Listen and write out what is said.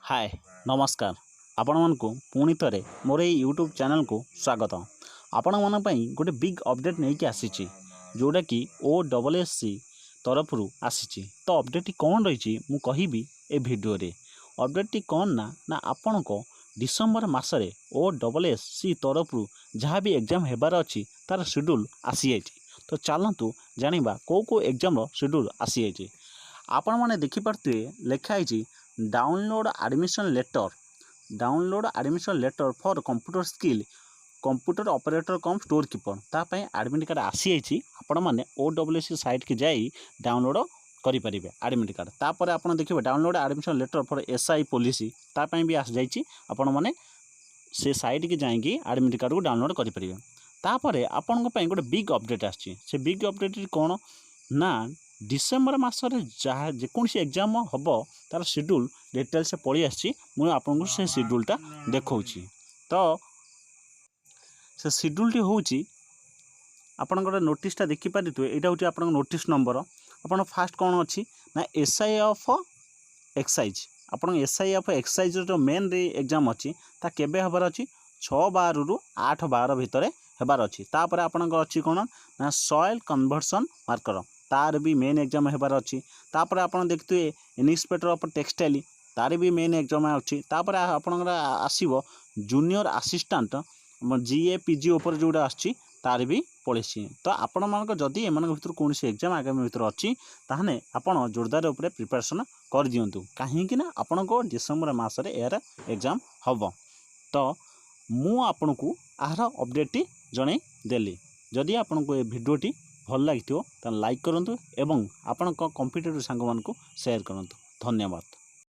हाय नमस्कार आपण मानकु पुणी थे मोर यूट्यूब चैनल को स्वागत। आपण मन गोटे बिग अपडेट नहीं कि आसी जोटा कि OSSC तरफ आसी तो अपडेट कौन रही मु कहि ए वीडियो रे। अपडेट टी कौन ना आपण को डिसेम्बर मसरे OSSC तरफ जहाँ भी एग्जाम हेबार अच्छी तार शेड्यूल आसी जाइए। तो चलतु जानिबा को एग्जाम शेड्यूल आसी जाइए। आपण मैंने देखिपे लिखाई download admission letter for computer skill computer operator cum store keeper तापाई एडमिट कार्ड आसी जाइए। आपण मैंने OSSC साइट की जाई डाउनलोड करेंगे एडमिट कार्ड। तापर आप देखिए download admission letter for SI policy तापाई भी आसी जाइए। आपण मैंने से साइट की जाइए एडमिट कार्ड को डाउनलोड करेंगे। तापर आपण गोटे बिग अपडेट आसी से बिग अपडेट कौन ना डिसेम्बर मसरे जहाँ जेकोसी एग्जाम हम तार शेड्यूल डिटेल से पड़ी आसी मुझे आपको से शेड्यूलटा देखा। तो से शेड्यूलटी हूँ आपंकर नोटिसटा देखिपारे यहाँ हूँ आप नोटिस नंबर आप फास्ट कौन अच्छी ना SI ऑफ एक्साइज आप SI ऑफ एक्साइज जो मेन एग्जाम अच्छी केबे हबार अच्छी 6/12 रु 8/12 भितर हेबार अच्छी। तापर आपंकर अच्छी कौन ना सॉइल कन्वर्सन मार्कर तार भी मेन एग्जाम हेबार अच्छी। तापर आप देखते इंस्पेक्टर ऑफ टेक्सटाइल तार भी मेन एग्जाम अच्छी। तापर आपंकर आसो जूनियर असिस्टेंट GA PG उपर जोड़ा आसी तार भी पड़ेसी। तो आपण मानक जदि एम भर कौन एग्जाम आगामी भर अच्छी ताहने आपण जोरदार उपर प्रिपरेशन कर दिंतु कहीं आपण को डिसेम्बर मसरे यार एग्जाम हम। तो मु आपण को आर अपडेट जन देली। जदि आपण को ये वीडियोटी भल लगी तो लाइक करूँ एवं आपण कंप्यूटर सांग मान को शेयर करूँ। धन्यवाद।